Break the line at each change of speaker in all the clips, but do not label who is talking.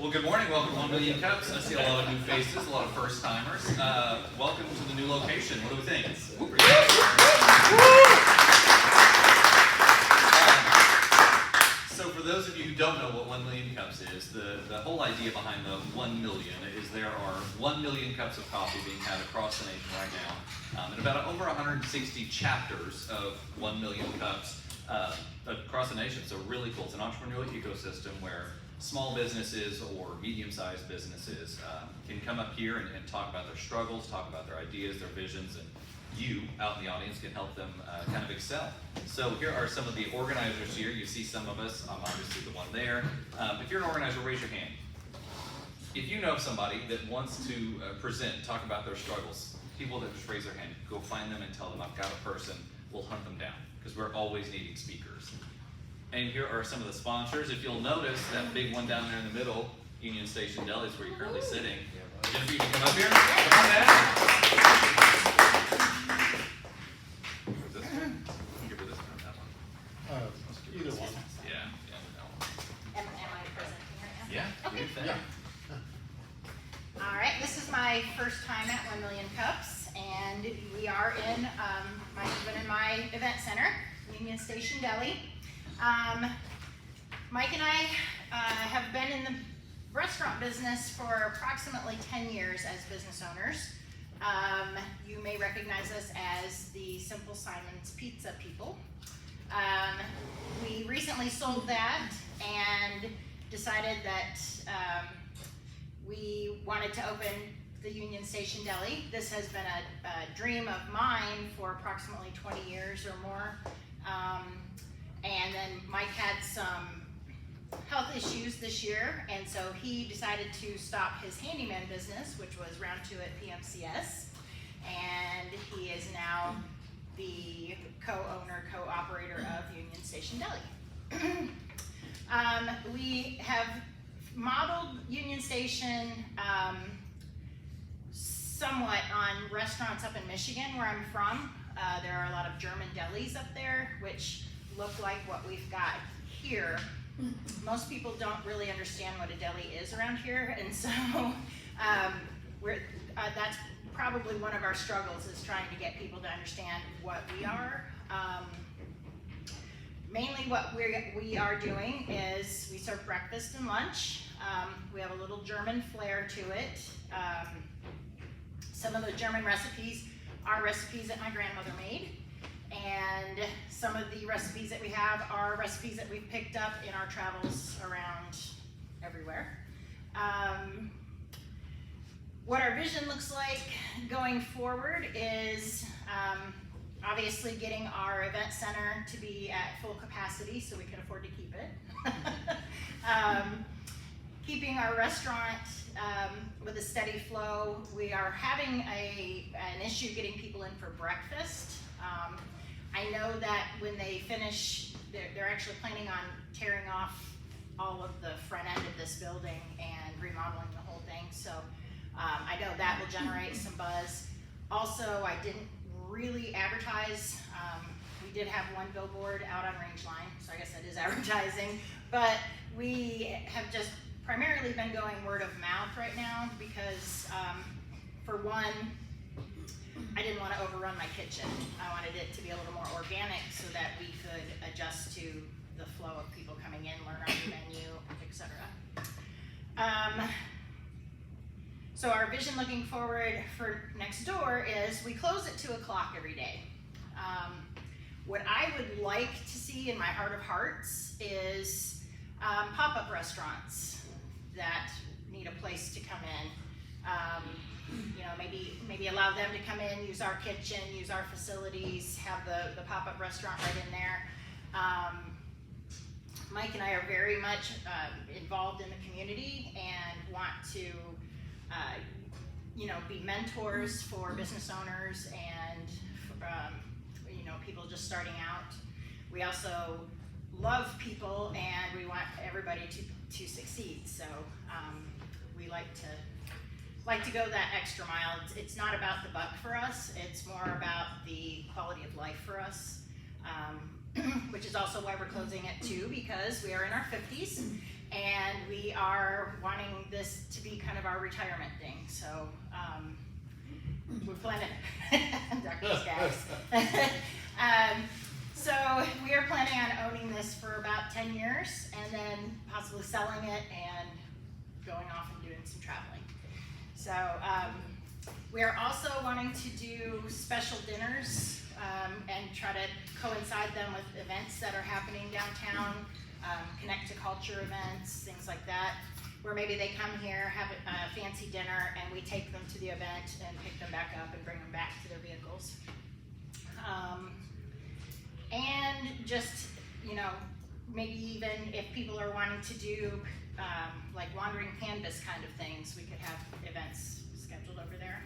Well, good morning. Welcome to 1 Million Cups. I see a lot of new faces, a lot of first-timers. Welcome to the new location. What do we think? So for those of you who don't know what 1 Million Cups is, the whole idea behind the 1 million is there are 1 million cups of coffee being had across the nation right now, and about over 160 chapters of 1 million cups across the nation. So really cool. It's an entrepreneurial ecosystem where small businesses or medium-sized businesses can come up here and talk about their struggles, talk about their ideas, their visions, and you out in the audience can help them kind of excel. So here are some of the organizers here. You see some of us. I'm obviously the one there. If you're an organizer, raise your hand. If you know of somebody that wants to present, talk about their struggles, people that just raise their hand, go find them and tell them, I've got a person, we'll hunt them down, because we're always needing speakers. And here are some of the sponsors. If you'll notice that big one down there in the middle, Union Station Deli is where you're currently sitting. Jennifer, you can come up here. Come on down. Where's this one? Give her this one or that one.
Either one.
Yeah, that one.
Am I presenting right now?
Yeah,
Okay.
good thing.
Yeah.
All right, this is my first time at 1 Million Cups, and we are in my husband and my event center, Union Station Deli. Mike and I have been in the restaurant business for approximately 10 years as business owners. You may recognize us as the Simple Simon's Pizza people. We recently sold that and decided that we wanted to open the Union Station Deli. This has been a dream of mine for approximately 20 years or more. And then Mike had some health issues this year, and so he decided to stop his handyman business, which was round 2 at PMCS, and he is now the co-owner, co-operator of Union Station Deli. We have modeled Union Station somewhat on restaurants up in Michigan, where I'm from. There are a lot of German delis up there, which look like what we've got here. Most people don't really understand what a deli is around here, and so that's probably one of our struggles, is trying to get people to understand what we are. Mainly what we are doing is we serve breakfast and lunch. We have a little German flair to it. Some of the German recipes are recipes that my grandmother made, and some of the recipes that we have are recipes that we've picked up in our travels around everywhere. What our vision looks like going forward is obviously getting our event center to be at full capacity so we can afford to keep it. Keeping our restaurant with a steady flow. We are having an issue getting people in for breakfast. I know that when they finish, they're actually planning on tearing off all of the front end of this building and remodeling the whole thing. So I know that will generate some buzz. Also, I didn't really advertise. We did have one billboard out on Rangeline, so I guess that is advertising. But we have just primarily been going word of mouth right now because, for one, I didn't want to overrun my kitchen. I wanted it to be a little more organic so that we could adjust to the flow of people coming in, learn our new menu, etc. So our vision looking forward for next door is we close at 2 o'clock every day. What I would like to see in my heart of hearts is pop-up restaurants that need a place to come in. Maybe allow them to come in, use our kitchen, use our facilities, have the pop-up restaurant right in there. Mike and I are very much involved in the community and want to be mentors for business owners and people just starting out. We also love people and we want everybody to succeed. So we like to go that extra mile. It's not about the buck for us. It's more about the quality of life for us, which is also why we're closing at 2, because we are in our 50s and we are wanting this to be kind of our retirement thing. So we're planning, Dr. Skaggs. So we are planning on owning this for about 10 years and then possibly selling it and going off and doing some traveling. So we are also wanting to do special dinners and try to coincide them with events that are happening downtown, connect to culture events, things like that, where maybe they come here, have a fancy dinner, and we take them to the event and pick them back up and bring them back to their vehicles. And just, you know, maybe even if people are wanting to do like wandering canvas kind of things, we could have events scheduled over there.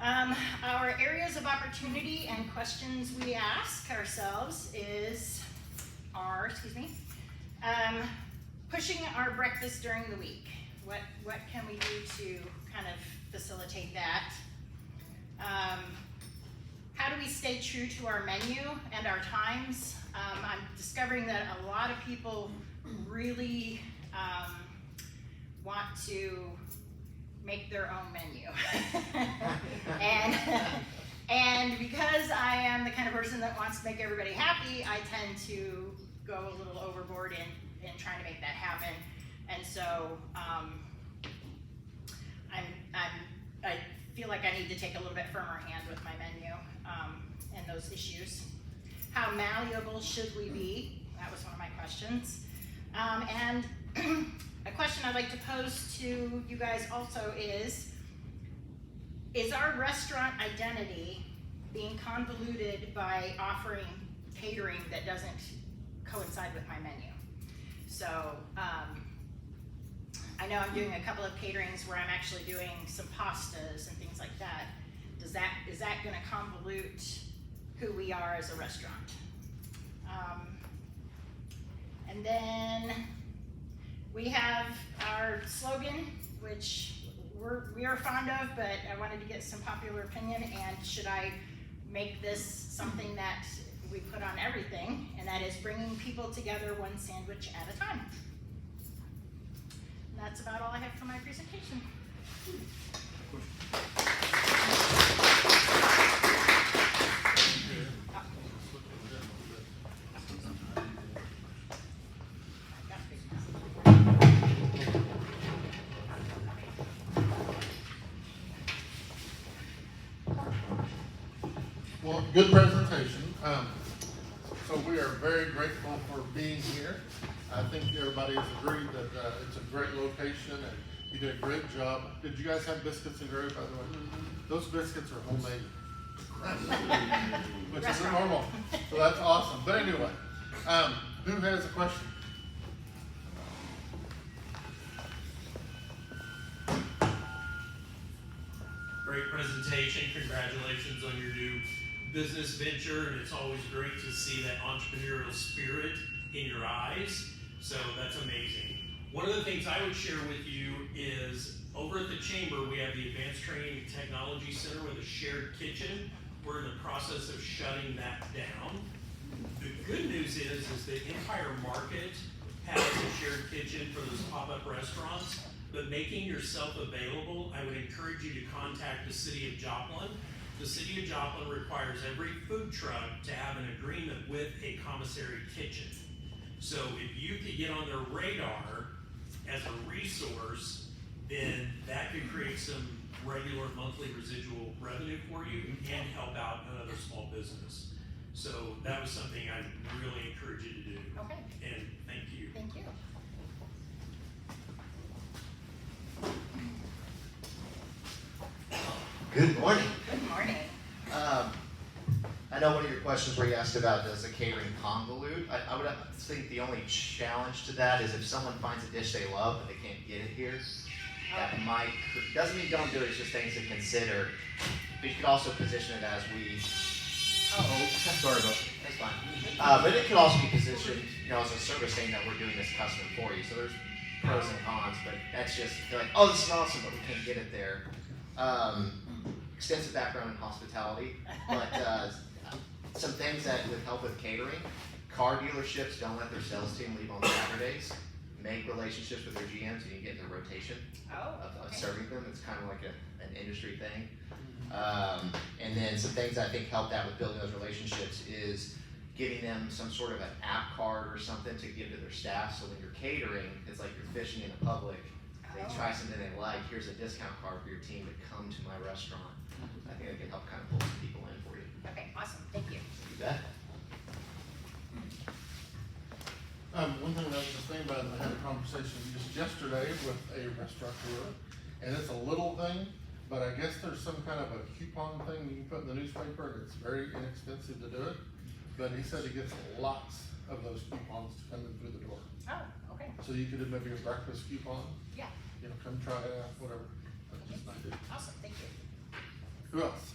Our areas of opportunity and questions we ask ourselves are pushing our breakfast during the week. What can we do to kind of facilitate that? How do we stay true to our menu and our times? I'm discovering that a lot of people really want to make their own menu. and because I am the kind of person that wants to make everybody happy, I tend to go a little overboard in trying to make that happen. And so I feel like I need to take a little bit firmer hand with my menu and those issues. How malleable should we be? That was one of my questions. And a question I'd like to pose to you guys also is our restaurant identity being convoluted by offering catering that doesn't coincide with my menu? So I know I'm doing a couple of caterings where I'm actually doing some pastas and things like that. Is that going to convolute who we are as a restaurant? And then we have our slogan, which we are fond of, but I wanted to get some popular opinion, and should I make this something that we put on everything, and that is bringing people together one sandwich at a time. And that's about all I have for my presentation.
Well, good presentation. So we are very grateful for being here. I think everybody has agreed that it's a great location and you did a great job. Did you guys have biscuits and gravy, by the way? Those biscuits are homemade, which isn't normal. So that's awesome. But anyway, who has a question?
Great presentation. Congratulations on your new business venture, and it's always great to see that entrepreneurial spirit in your eyes. So that's amazing. One of the things I would share with you is over at the Chamber, we have the Advanced Training and Technology Center with a shared kitchen. We're in the process of shutting that down. The good news is the Empire Market has a shared kitchen for those pop-up restaurants, but making yourself available, I would encourage you to contact the City of Joplin. The City of Joplin requires every food truck to have an agreement with a commissary kitchen. So if you could get on their radar as a resource, then that could create some regular monthly residual revenue for you and help out another small business. So that was something I really encourage you to do.
Okay.
And thank you.
Thank you.
Good morning.
Good morning.
I know one of your questions where you asked about does a catering convolute. I would think the only challenge to that is if someone finds a dish they love but they can't get it here, that might, doesn't mean don't do it, it's just things to consider. But you could also position it as sorry about that, that's fine. But it could also be positioned, as a service saying that we're doing this custom for you. So there's pros and cons, but that's just, they're like, oh, this is awesome, but we can't get it there. Extensive background in hospitality, but some things that would help with catering. Car dealerships don't let their sales team leave on Saturdays. make relationships with their GMs, and you get in the rotation
Oh,
of
okay.
serving them. It's kind of like an industry thing. And then some things I think helped out with building those relationships is giving them some sort of an app card or something to give to their staff. So when you're catering, it's like you're fishing in the public. They
Oh.
try something they like. Here's a discount card for your team to come to my restaurant. I think it can help kind of pull some people in for you.
Okay, awesome, thank you.
You bet.
One thing that I was just thinking about, and I had a conversation just yesterday with a restaurateur, and it's a little thing, but I guess there's some kind of a coupon thing you can put in the newspaper, and it's very inexpensive to do it. But he said he gets lots of those coupons to come in through the door.
Oh, okay,
So you could do maybe a breakfast coupon,
yeah,
you know, come try it out, whatever. That's just an idea.
awesome, thank you.
Who else?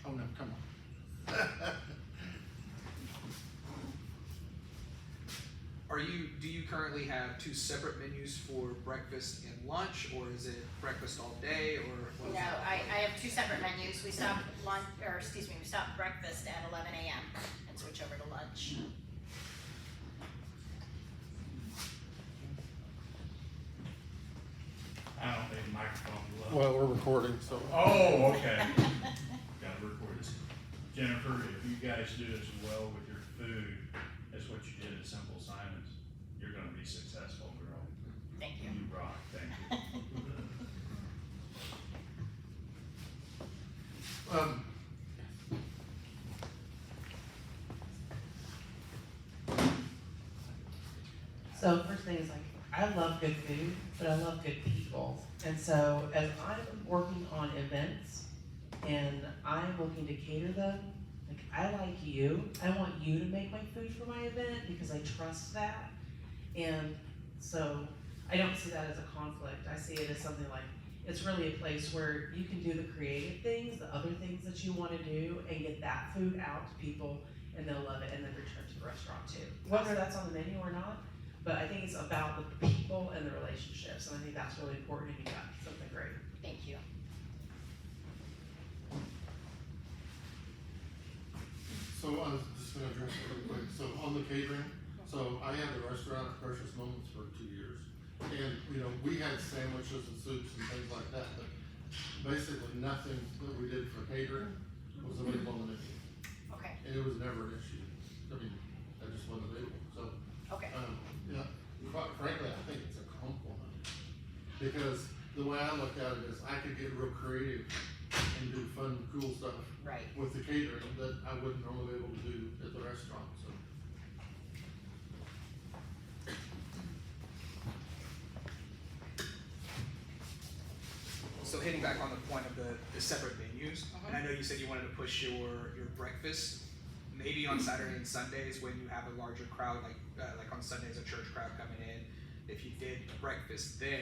Oh no, come on.
Do you currently have two separate menus for breakfast and lunch, or is it breakfast all day, or what is
No,
that?
I have two separate menus. We stop lunch, or excuse me, we stop breakfast at 11 a.m. and switch over to lunch.
I don't think the microphone's low.
Well, we're recording, so.
Oh, okay. Gotta record this. Jennifer, if you guys do as well with your food as what you did at Simple Simon's, you're gonna be successful, girl.
Thank you.
You rock, thank you.
So first thing is like, I love good food, but I love good people. And so as I'm working on events and I'm looking to cater them, like I like you, I want you to make my food for my event because I trust that. And so I don't see that as a conflict. I see it as something like, it's really a place where you can do the creative things, the other things that you want to do, and get that food out to people, and they'll love it, and then return to the restaurant too. Whether that's on the menu or not, but I think it's about the people and the relationships, and I think that's really important, and you got something great.
Thank you.
So I was just gonna address it real quick. So on the catering, so I had the restaurant at Precious Moments for 2 years. And, you know, we had sandwiches and soups and things like that, but basically nothing that we did for catering was available on the menu.
Okay,
And it was never an issue. I mean, that just wasn't available, so.
okay,
Yeah, quite frankly, I think it's a compliment. Because the way I look at it is I could get real creative and do fun, cool stuff
right.
with the catering that I wouldn't normally be able to do at the restaurant, so.
So hitting back on the point of the separate menus, and I know you said you wanted to push your breakfast, maybe on Saturday and Sundays when you have a larger crowd, like on Sundays a church crowd coming in, if you did breakfast then,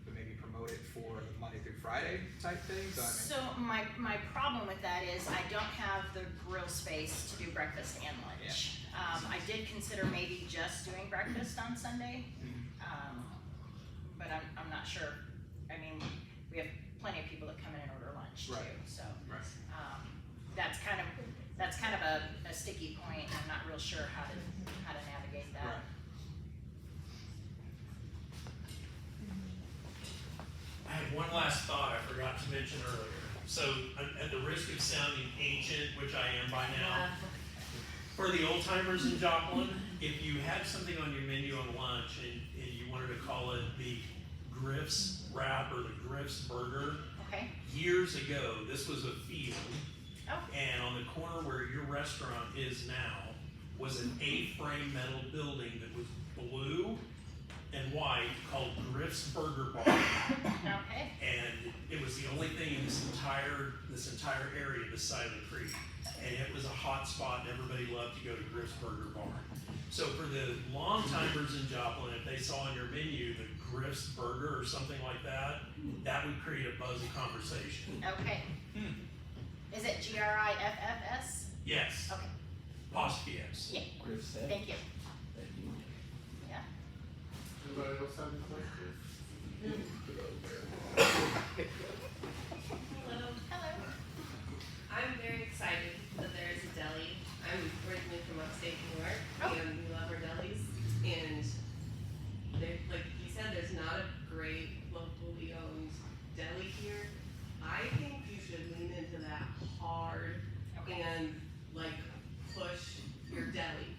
but maybe promote it for the Monday through Friday type things.
So my problem with that is I don't have the grill space to do breakfast and lunch. I did consider maybe just doing breakfast on Sunday, but I'm not sure. I mean, we have plenty of people that come in and order lunch too,
Right.
so.
Right.
That's kind of a sticky point. I'm not real sure how to navigate that.
Right.
I had one last thought I forgot to mention earlier. So, at the risk of sounding ancient, which I am by now, for the old timers in Joplin, if you had something on your menu on lunch and you wanted to call it the Griff's Wrap or the Griff's Burger,
Okay,
years ago, this was a field,
oh,
and on the corner where your restaurant is now was an A-frame metal building that was blue and white called Griff's Burger Bar.
okay,
And it was the only thing in this entire area beside the creek. And it was a hot spot and everybody loved to go to Griff's Burger Bar. So for the long timers in Joplin, if they saw on your menu the Griff's Burger or something like that, that would create a buzzy conversation.
okay. Is it GRIFFS?
Yes,
Okay,
apostrophe S.
yeah, thank you. Yeah,
Anybody else have any questions?
Hello,
hello.
I'm very excited that there is a deli. I'm originally from upstate New York,
Oh.
and we love our delis. and there, like he said, there's not a great locally owned deli here. I think you should lean into that hard and like push your deli.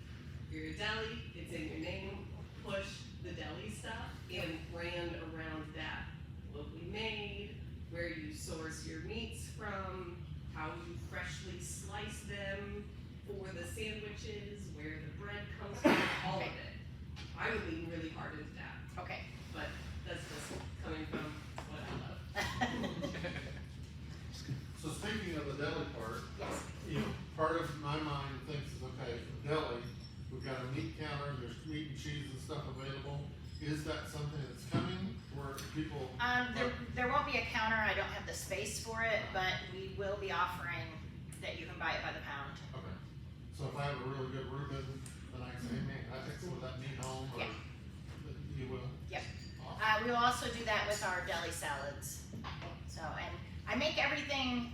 You're a deli, it's in your name, push the deli stuff and brand around that. Locally made, where you source your meats from, how you freshly slice them for the sandwiches, where the bread comes from, all of it. I would lean really hard into that,
Okay.
but that's just coming from what I love.
So speaking of the deli part,
Yes.
you know, part of my mind thinks is, okay, deli, we've got a meat counter, there's meat and cheese and stuff available. Is that something that's coming where people?
There won't be a counter, I don't have the space for it, but we will be offering that you can buy it by the pound.
Okay, so if I have a really good Reuben, then I can say, hey man, can I take some of that meat home, or
Yeah.
you will?
Yep.
Awesome.
We will also do that with our deli salads. So, and I make everything,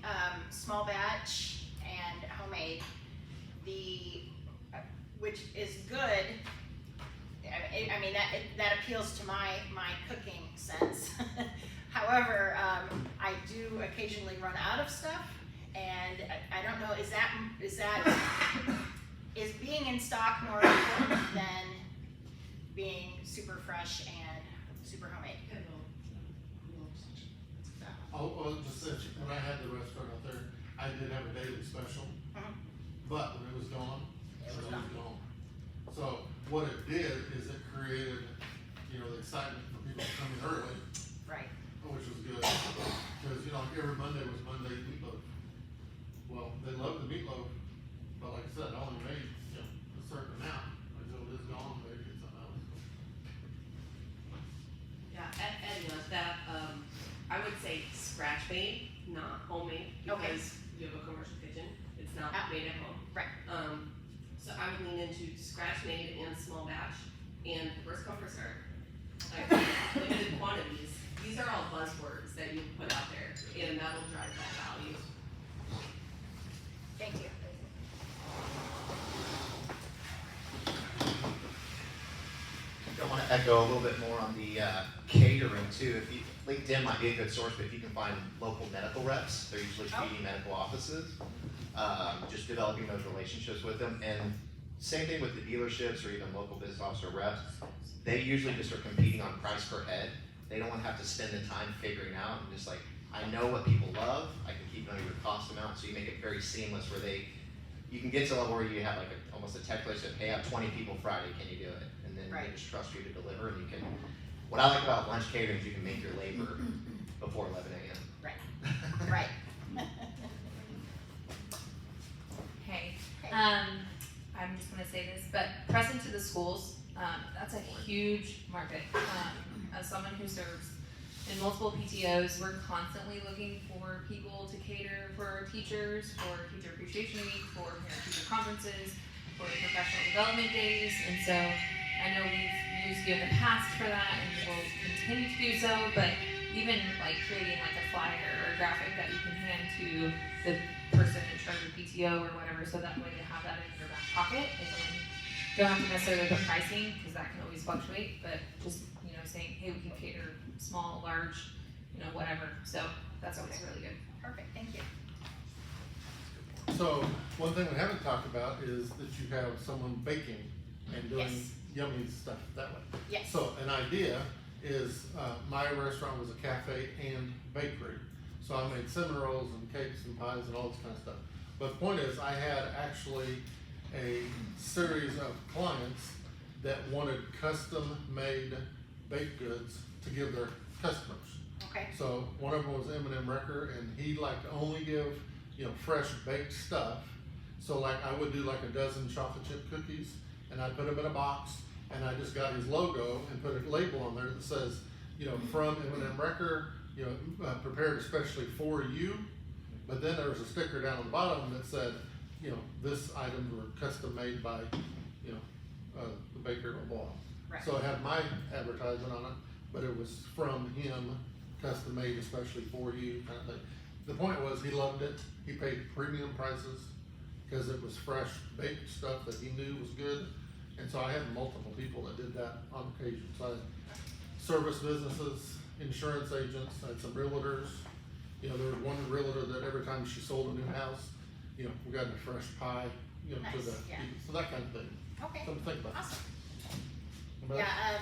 small batch and homemade. Which is good. I mean, that appeals to my cooking sense. However, I do occasionally run out of stuff, and I don't know, is being in stock more important than being super fresh and super homemade?
I'll just say, when I had the restaurant out there, I did have a daily special, but when it was gone, it was gone. So what it did is it created, you know, the excitement for people to come in early,
Right.
which was good. Because, you know, like every Monday was Monday meatloaf. Well, they loved the meatloaf, but like I said, I only made, you know, a certain amount. Until it is gone, they get something else.
Yeah, Eddie knows that, I would say scratch made, not homemade,
Okay.
because you have a commercial kitchen, it's not
Ah.
made at home.
Right.
So I would lean into scratch made and small batch, and first come, first served. Like, limited quantities, these are all buzzwords that you put out there, and that'll drive that value.
Thank you.
I want to echo a little bit more on the catering too. If you, LinkedIn might be a good source, but if you can find local medical reps, they're usually feeding medical offices. Just developing those relationships with them, and same thing with the dealerships or even local business officer reps. They usually just are competing on price per head. They don't want to have to spend the time figuring out and just like, I know what people love. I can keep knowing your cost amount, so you make it very seamless where you can get to a level where you have like almost a checklist of, hey, I have 20 people Friday, can you do it? And then
Right.
they just trust you to deliver, and you can. What I like about lunch catering is you can make your labor before 11 a.m.
Right. Right.
Hey,
Hey.
I'm just gonna say this, but press into the schools, that's a huge market. As someone who serves in multiple PTOs, we're constantly looking for people to cater for teachers, for teacher appreciation week, for parent-teacher conferences, for professional development days, and so I know we've used you in the past for that, and we'll continue to do so, but even like creating like a flyer or a graphic that you can hand to the person in charge of PTO or whatever, so that way they have that in your back pocket, and then don't have to necessarily put pricing, because that can always fluctuate, but just, you know, saying, hey, we can cater small, large, you know, whatever, so that's always really good.
Perfect, thank you.
So, one thing we haven't talked about is that you have someone baking and doing
Yes.
yummy stuff that way.
Yes.
So, an idea is, my restaurant was a cafe and bakery. So I made cinnamon rolls and cakes and pies and all this kind of stuff. But the point is, I had actually a series of clients that wanted custom-made baked goods to give their customers.
Okay.
So one of them was M&M Wrecker, and he liked to only give, you know, fresh baked stuff. So like I would do like a dozen chocolate chip cookies, and I'd put them in a box, and I just got his logo and put a label on there that says, you know, from M&M Wrecker, you know, prepared especially for you. But then there was a sticker down on the bottom that said, you know, this items were custom made by, you know, the baker or boss.
Right.
So it had my advertisement on it, but it was from him, custom made especially for you, kind of thing. The point was, he loved it. He paid premium prices because it was fresh baked stuff that he knew was good. And so I had multiple people that did that on occasion. So I had service businesses, insurance agents, I had some realtors. You know, there was one realtor that every time she sold a new house, you know, we got a fresh pie, you know, to
Nice,
the,
yeah.
so that kind of thing.
Okay,
Something to think about.
awesome.
About-
Yeah,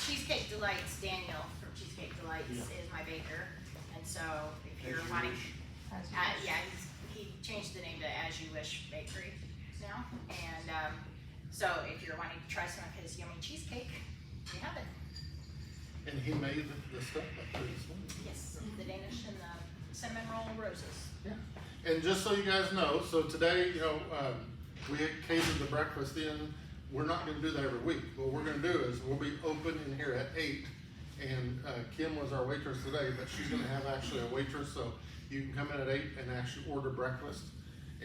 Cheesecake Delights, Daniel from Cheesecake Delights
Yeah.
is my baker, and so if you're wanting, yeah, he changed the name to As You Wish Bakery now, and, so if you're wanting to try some of his yummy cheesecake, you have it.
And he made the stuff back there this morning.
Yes, the Danish and the cinnamon roll roses.
Yeah, and just so you guys know, so today, you know, we had catered the breakfast in. We're not gonna do that every week. What we're gonna do is we'll be open in here at 8, and Kim was our waitress today, but she's gonna have actually a waitress, so you can come in at 8 and actually order breakfast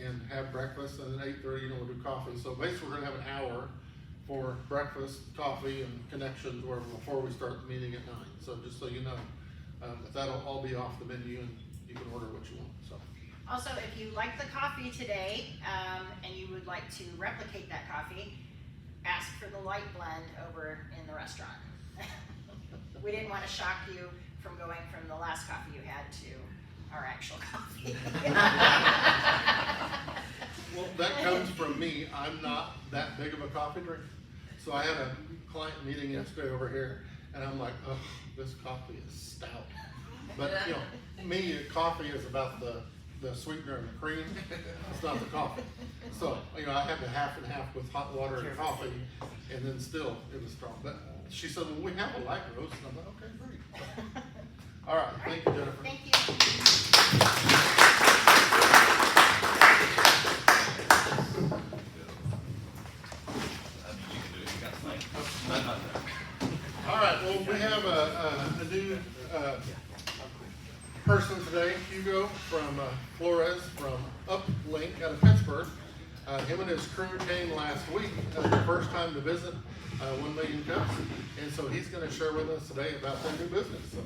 and have breakfast, and then 8:30, you know, we'll do coffee. So basically, we're gonna have an hour for breakfast, coffee, and connections where before we start the meeting at 9. So just so you know, but that'll all be off the menu, and you can order what you want. So.
Also, if you like the coffee today, and you would like to replicate that coffee, ask for the light blend over in the restaurant. We didn't want to shock you from going from the last coffee you had to our actual coffee.
Well, that comes from me. I'm not that big of a coffee drinker. So I had a client meeting yesterday over here, and I'm like, oh, this coffee is stout. But, you know, me, coffee is about the sweetener and the cream. It's not the coffee. So, you know, I had the half and half with hot water and coffee, and then still it was strong. But she said, well, we have a light roast. And I'm like, okay, great. All right, thank you, Jennifer.
Thank you. All right, well, we have a new person today, Hugo from Flores from Uplink out of Pittsburgh. Him and his crew came last week, the first time to visit 1 Million Cups, and so he's going to share with us today about their new business. So.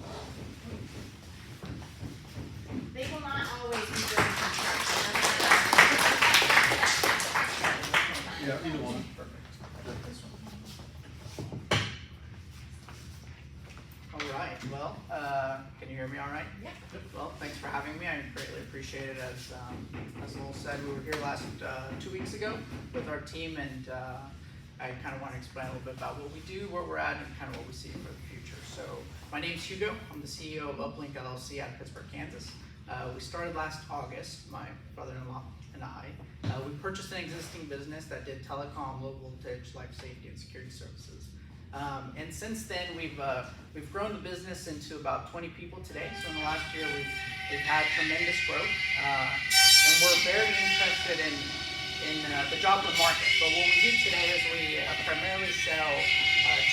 They will not always be doing construction.
Yeah, either one.
All right, well, can you hear me all right?
Yeah.
Well, thanks for having me. I greatly appreciate it. As Lowell said, we were here last 2 weeks ago with our team, and I kind of want to explain a little bit about what we do, where we're at, and kind of what we see for the future. So my name's Hugo. I'm the CEO of Uplink LLC out of Pittsburgh, Kansas. We started last August, my brother-in-law and I. We purchased an existing business that did telecom, low voltage, life safety, and security services. And since then, we've grown the business into about 20 people today. So in the last year, we've had tremendous growth, and we're very interested in the Joplin market. But what we do today is we primarily sell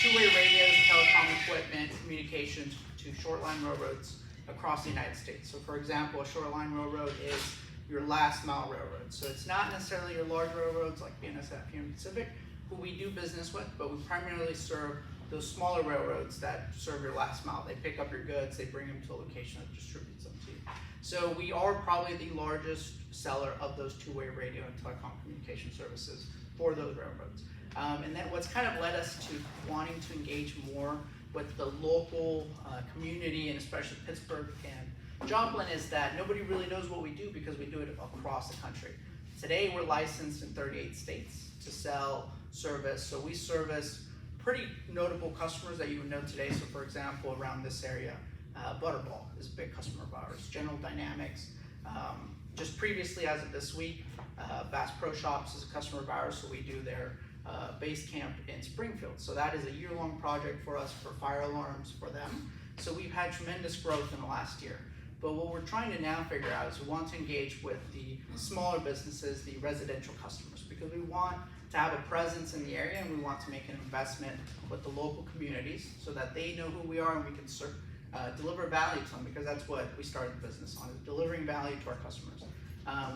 two-way radios, telecom equipment, communications to short-line railroads across the United States. So for example, a short-line railroad is your last mile railroad. So it's not necessarily your large railroads like BNSF, Union Pacific, who we do business with, but we primarily serve those smaller railroads that serve your last mile. They pick up your goods, they bring them to a location that distributes them to you. So we are probably the largest seller of those two-way radio and telecom communication services for those railroads. And then what's kind of led us to wanting to engage more with the local community, and especially Pittsburgh and Joplin, is that nobody really knows what we do because we do it across the country. Today we're licensed in 38 states to sell service. So we service pretty notable customers that you would know today. So for example, around this area, Butterball is a big customer of ours. General Dynamics, just previously as of this week, Bass Pro Shops is a customer of ours, so we do their base camp in Springfield. So that is a year-long project for us for fire alarms for them. So we've had tremendous growth in the last year. But what we're trying to now figure out is we want to engage with the smaller businesses, the residential customers, because we want to have a presence in the area, and we want to make an investment with the local communities so that they know who we are and we can deliver value to them, because that's what we started the business on, is delivering value to our customers.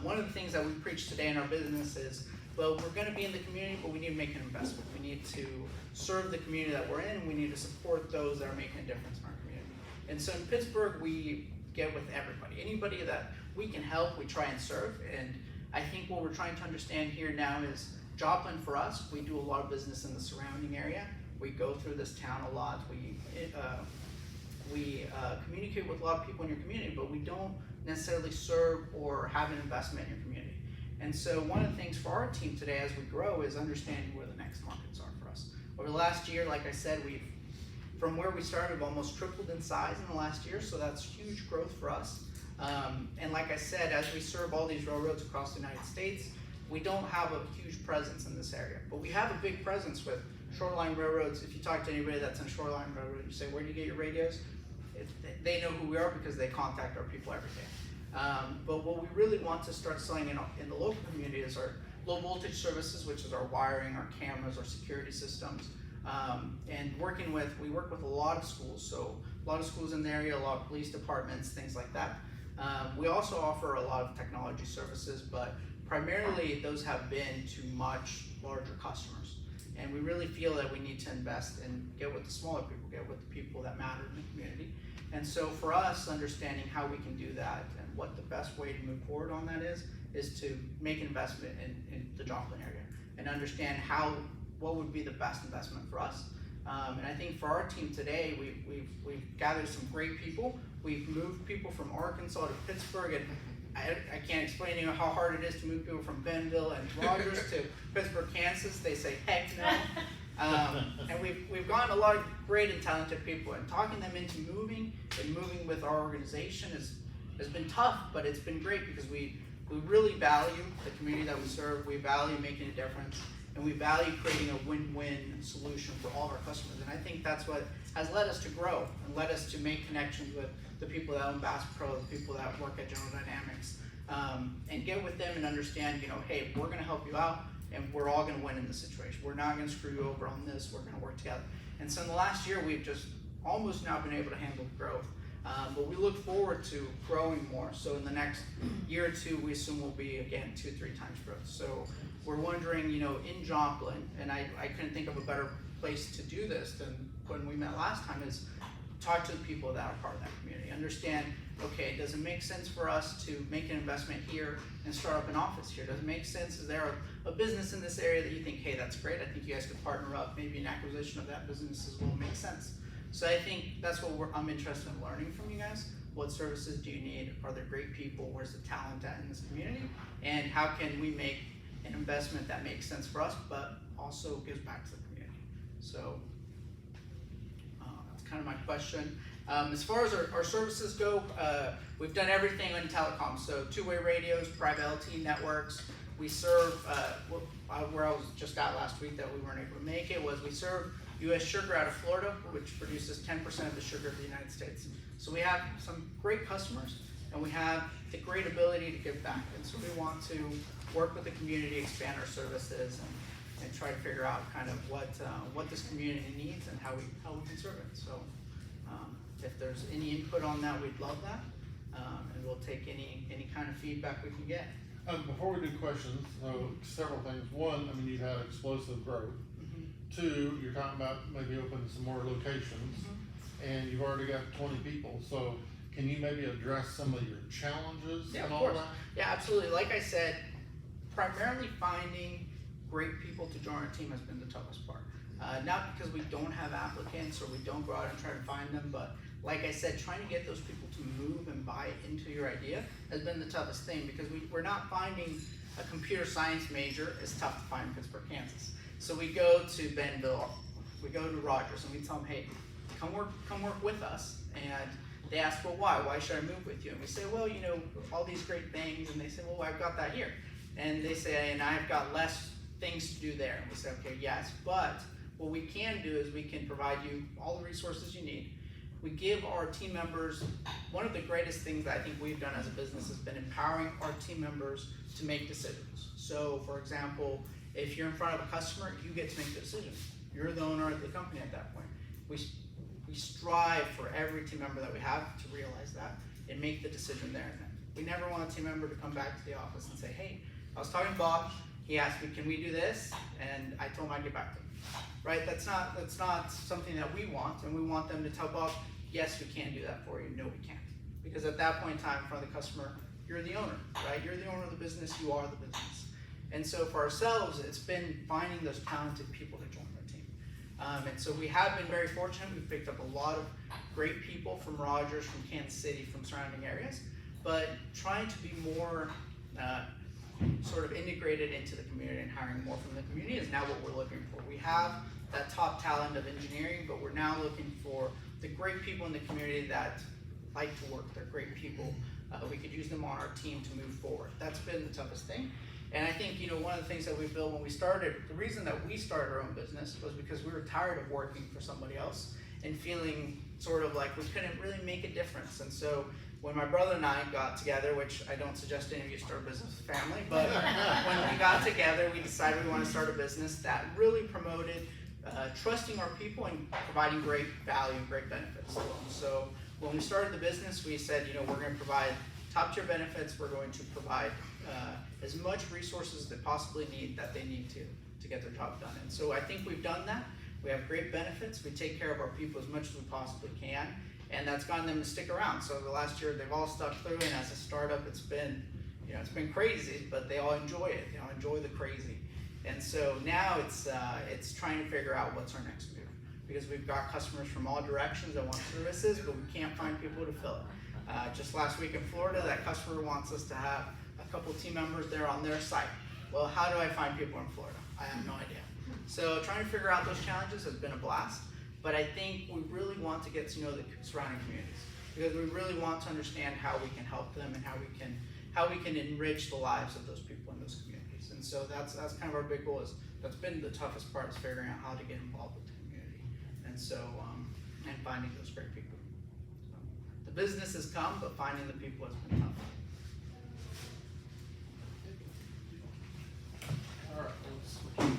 One of the things that we preach today in our business is, well, we're going to be in the community, but we need to make an investment. We need to serve the community that we're in, and we need to support those that are making a difference in our community. And so in Pittsburgh, we get with everybody. Anybody that we can help, we try and serve. And I think what we're trying to understand here now is Joplin for us, we do a lot of business in the surrounding area. We go through this town a lot. We communicate with a lot of people in your community, but we don't necessarily serve or have an investment in your community. And so one of the things for our team today as we grow is understanding where the next markets are for us. Over the last year, like I said, from where we started, we've almost tripled in size in the last year, so that's huge growth for us. And like I said, as we serve all these railroads across the United States, we don't have a huge presence in this area, but we have a big presence with shoreline railroads. If you talk to anybody that's in shoreline railroad, you say, where do you get your radios? They know who we are because they contact our people every day. But what we really want to start selling in the local community is our low voltage services, which is our wiring, our cameras, our security systems. And we work with a lot of schools, so a lot of schools in the area, a lot of police departments, things like that. We also offer a lot of technology services, but primarily those have been to much larger customers. And we really feel that we need to invest and get with the smaller people, get with the people that matter in the community. And so for us, understanding how we can do that and what the best way to move forward on that is to make an investment in the Joplin area and understand what would be the best investment for us. And I think for our team today, we've gathered some great people. We've moved people from Arkansas to Pittsburgh, and I can't explain to you how hard it is to move people from Bentonville and Rogers to Pittsburgh, Kansas. They say, heck no. And we've gotten a lot of great and talented people, and talking them into moving with our organization has been tough, but it's been great because we really value the community that we serve. We value making a difference, and we value creating a win-win solution for all of our customers. And I think that's what has led us to grow and led us to make connections with the people that own Bass Pro, the people that work at General Dynamics, and get with them and understand, hey, we're going to help you out, and we're all going to win in this situation. We're not going to screw you over on this. We're going to work together. And so in the last year, we've just almost now been able to handle growth. But we look forward to growing more. So in the next year or two, we assume we'll be, again, 2-3 times growth. So we're wondering, in Joplin, and I couldn't think of a better place to do this than when we met last time, is talk to the people that are part of that community. Understand, okay, does it make sense for us to make an investment here and start up an office here? Does it make sense? Is there a business in this area that you think, hey, that's great, I think you guys could partner up, maybe an acquisition of that business as well makes sense. So I think that's what I'm interested in learning from you guys. What services do you need? Are there great people? Where's the talent at in this community? And how can we make an investment that makes sense for us, but also gives back to the community? So that's kind of my question. As far as our services go, we've done everything in telecom. So two-way radios, private LTE networks. We serve, where I was just at last week that we weren't able to make it, was we serve U.S. sugar out of Florida, which produces 10% of the sugar of the United States. So we have some great customers, and we have the great ability to give back. And so we want to work with the community, expand our services, and try to figure out kind of what this community needs and how we can serve it. So if there's any input on that, we'd love that, and we'll take any kind of feedback we can get.
Before we do questions, several things. One, you've had explosive growth. Two, you're talking about maybe opening some more locations, and you've already got 20 people. So can you maybe address some of your challenges and all that?
Yeah, absolutely. Like I said, primarily finding great people to join our team has been the toughest part. Not because we don't have applicants or we don't go out and try to find them, but like I said, trying to get those people to move and buy into your idea has been the toughest thing, because we're not finding a computer science major is tough to find in Pittsburgh, Kansas. So we go to Bentonville, we go to Rogers, and we tell them, hey, come work with us. And they ask, well, why? Why should I move with you? And we say, well, all these great things. And they say, well, I've got that here. And they say, and I've got less things to do there. And we say, okay, yes, but what we can do is we can provide you all the resources you need. We give our team members, one of the greatest things that I think we've done as a business has been empowering our team members to make decisions. So, for example, if you're in front of a customer, you get to make the decision. You're the owner of the company at that point. We strive for every team member that we have to realize that and make the decision there and then. We never want a team member to come back to the office and say, hey, I was talking to Bob, he asked me, can we do this? And I told him I'd get back to him. Right? That's not something that we want, and we want them to tell Bob, yes, we can do that for you. No, we can't. Because at that point in time, in front of the customer, you're the owner, right? You're the owner of the business, you are the business. And so for ourselves, it's been finding those talented people to join our team. And so we have been very fortunate. We've picked up a lot of great people from Rogers, from Kansas City, from surrounding areas, but trying to be more sort of integrated into the community and hiring more from the community is now what we're looking for. We have that top talent of engineering, but we're now looking for the great people in the community that like to work. They're great people. We could use them on our team to move forward. That's been the toughest thing. And I think, you know, one of the things that we built when we started, the reason that we started our own business was because we were tired of working for somebody else and feeling sort of like we couldn't really make a difference. And so when my brother and I got together, which I don't suggest any of you start a business with family, but when we got together, we decided we want to start a business that really promoted trusting our people and providing great value, great benefits to them. So when we started the business, we said, you know, we're going to provide top tier benefits. We're going to provide as much resources as they possibly need that they need to get their job done. And so I think we've done that. We have great benefits. We take care of our people as much as we possibly can. And that's gotten them to stick around. So the last year, they've all stuck through. And as a startup, it's been, you know, it's been crazy, but they all enjoy it. They all enjoy the crazy. And so now it's trying to figure out what's our next move, because we've got customers from all directions that want services, but we can't find people to fill it. Just last week in Florida, that customer wants us to have a couple team members there on their site. Well, how do I find people in Florida? I have no idea. So trying to figure out those challenges has been a blast, but I think we really want to get to know the surrounding communities, because we really want to understand how we can help them and how we can enrich the lives of those people in those communities. And so that's kind of our big goal. That's been the toughest part, is figuring out how to get involved with the community. And so, and finding those great people. So, the business has come, but finding the people has been tough.
All right, let's switch.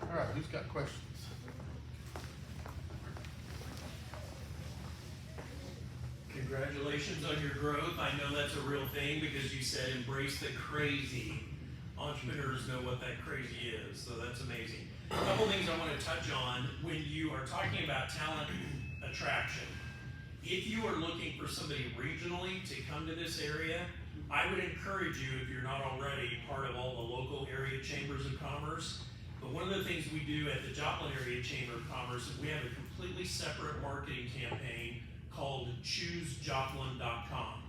All right, who's got questions?
Congratulations on your growth. I know that's a real thing because you said embrace the crazy. Entrepreneurs know what that crazy is, so that's amazing. A couple things I want to touch on when you are talking about talent attraction. If you are looking for somebody regionally to come to this area, I would encourage you, if you're not already part of all the local area chambers of commerce, but one of the things we do at the Joplin Area Chamber of Commerce is we have a completely separate marketing campaign called ChooseJoplin.com.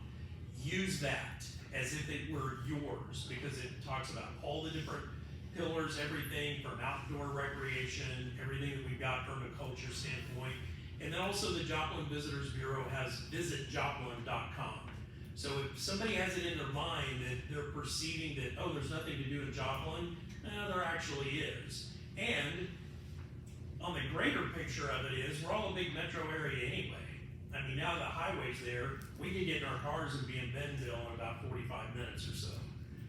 Use that as if it were yours, because it talks about all the different pillars, everything from outdoor recreation, everything that we've got from a culture standpoint. And then also the Joplin Visitors Bureau has visitjoplin.com. So if somebody has it in their mind that they're perceiving that, oh, there's nothing to do in Joplin, there actually is. And on the greater picture of it is, we're all a big metro area anyway. I mean, now the highway's there, we can get in our cars and be in Bentonville in about 45 minutes or so.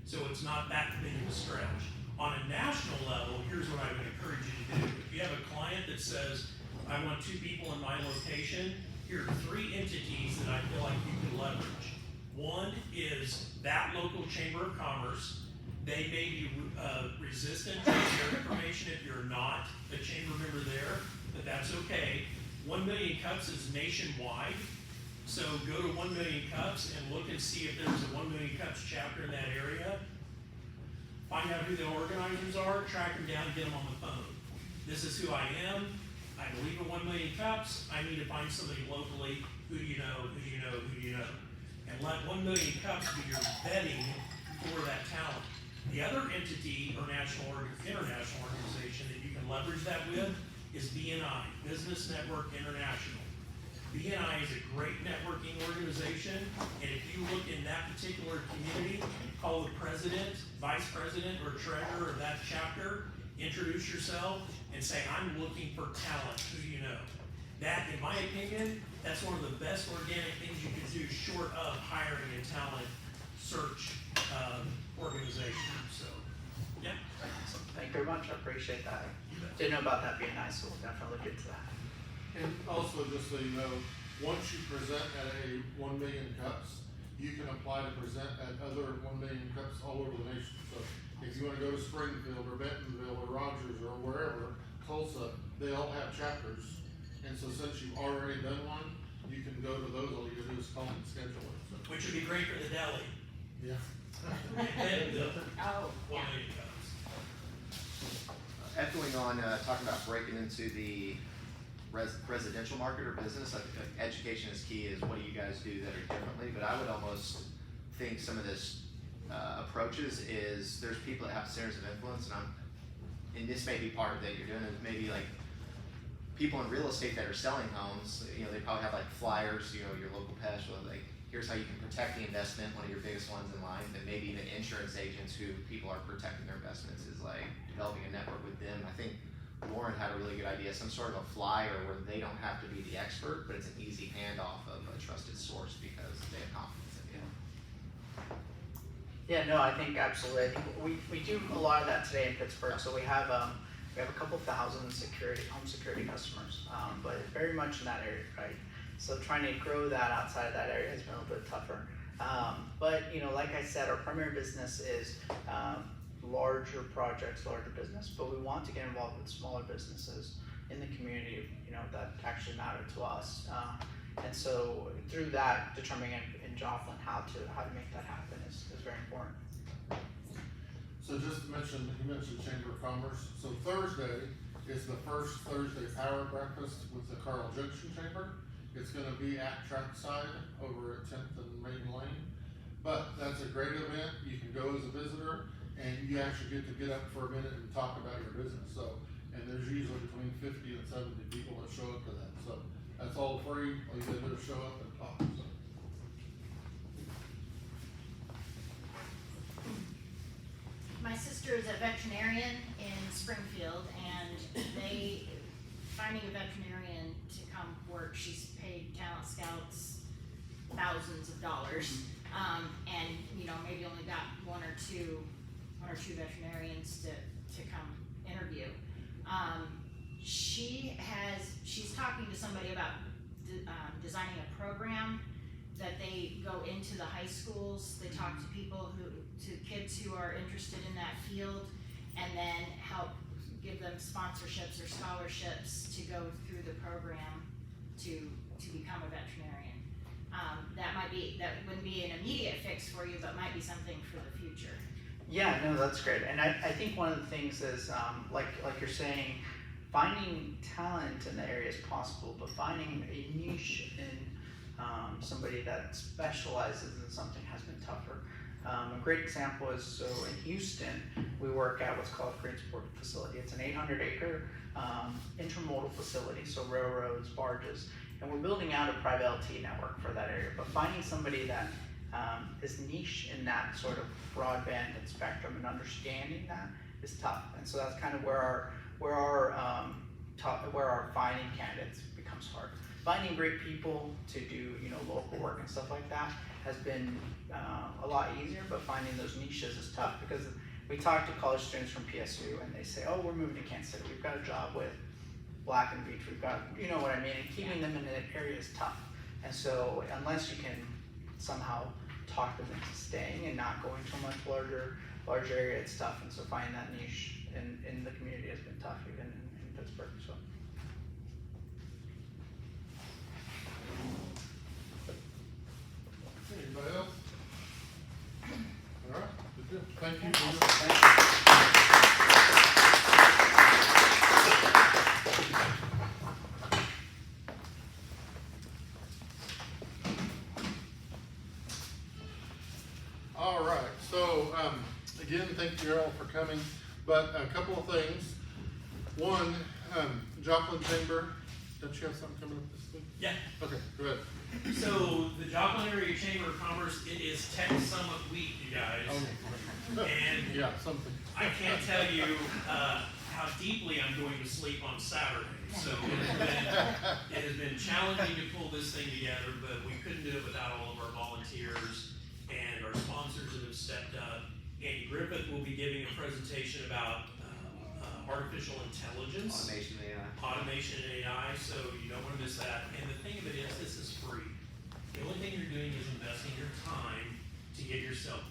So it's not that big of a stretch. On a national level, here's what I would encourage you to do. If you have a client that says, I want 2 people in my location, here are 3 entities that I feel like you can leverage. One is that local chamber of commerce. They may be resistant to share information if you're not a chamber member there, but that's okay. 1 Million Cups is nationwide, so go to 1 Million Cups and look and see if there's a 1 Million Cups chapter in that area. Find out who the organizers are, track them down, get them on the phone. This is who I am. I believe in 1 Million Cups. I need to find somebody locally. Who do you know? Who do you know? Who do you know? And let 1 Million Cups be your vetting for that talent. The other entity or national or international organization that you can leverage that with is BNI, Business Network International. BNI is a great networking organization, and if you look in that particular community, call the president, vice president, or treasurer of that chapter, introduce yourself, and say, I'm looking for talent. Who do you know? That, in my opinion, that's one of the best organic things you can do short of hiring a talent search organization. So, yeah.
So, thank you very much. I appreciate that. Didn't know about that being nice, so we'll definitely look into that.
And also, just so you know, once you present at a 1 Million Cups, you can apply to present at other 1 Million Cups all over the nation. So if you want to go to Springfield or Bentonville or Rogers or wherever, Tulsa, they all have chapters. And so since you've already done one, you can go to those, all you do is call and schedule it, so,
Which would be great for the deli.
yeah.
And the
Oh,
1
yeah.
million cups.
Echoing on, talking about breaking into the residential market or business, I think education is key, is what do you guys do that are differently, but I would almost think some of this, approaches is, there's people that have centers of influence, and this may be part of that you're doing, is maybe like, people in real estate that are selling homes, you know, they probably have like flyers, you know, your local pest, well, like, here's how you can protect the investment, one of your biggest ones in line, and maybe even insurance agents who people are protecting their investments is like developing a network with them. I think Lauren had a really good idea, some sort of a flyer where they don't have to be the expert, but it's an easy handoff of a trusted source because they have confidence in you.
Yeah, no, I think absolutely. I think we do a lot of that today in Pittsburgh. So we have a couple thousand home security customers, but very much in that area, right? So trying to grow that outside of that area has been a little bit tougher. But you know, like I said, our primary business is larger projects, larger business, but we want to get involved with smaller businesses in the community, you know, that actually matter to us. And so through that, determining in Joplin how to make that happen is very important.
So just to mention, you mentioned Chamber of Commerce, so Thursday is the first Thursday power breakfast with the Carl Junction Chamber. It's gonna be at Trackside over at 10th and Maiden Lane. But that's a great event, you can go as a visitor, and you actually get up for a minute and talk about your business, so. And there's usually between 50 and 70 people that show up to that, so that's all free, all you gotta do is show up and talk, so.
My sister is a veterinarian in Springfield, and finding a veterinarian to come work, she's paid talent scouts thousands of dollars, and you know, maybe only got one or two veterinarians to come interview. She's talking to somebody about designing a program that they go into the high schools, they talk to kids who are interested in that field, and then help give them sponsorships or scholarships to go through the program to become a veterinarian. That wouldn't be an immediate fix for you, but might be something for the future.
Yeah, no, that's great. And I think one of the things is, like you're saying, finding talent in the area is possible, but finding a niche in somebody that specializes in something has been tougher. A great example is, so in Houston, we work at what's called Greensport Facility. It's an 800-acre intermodal facility, so railroads, barges, and we're building out a private LTE network for that area. But finding somebody that is niche in that sort of broadband and spectrum and understanding that is tough. And so that's kind of where our finding candidates becomes hard. Finding great people to do, you know, local work and stuff like that has been a lot easier, but finding those niches is tough because we talk to college students from PSU and they say, oh, we're moving to Kansas City, we've got a job with Black and Beach, we've got, you know what I mean, and keeping them in that area is tough. And so unless you can somehow talk them into staying and not going to a much larger area, it's tough. And so finding that niche in the community has been tough, even in Pittsburgh. So.
Anybody else? All right, good. Thank you. All right, so again, thank you all for coming, but a couple of things. One, Joplin Chamber, don't you have something coming up this week?
Yeah.
Okay, go ahead.
So the Joplin Area Chamber of Commerce, it is Tech Summit Week, you guys. And
Yeah, something.
I can't tell you how deeply I'm going to sleep on Saturday. So it has been challenging to pull this thing together, but we couldn't do it without all of our volunteers and our sponsors that have stepped up. Andy Griffith will be giving a presentation about artificial intelligence. Automation and AI, so you don't want to miss that. And the thing of it is, this is free. The only thing you're doing is investing your time to get yourself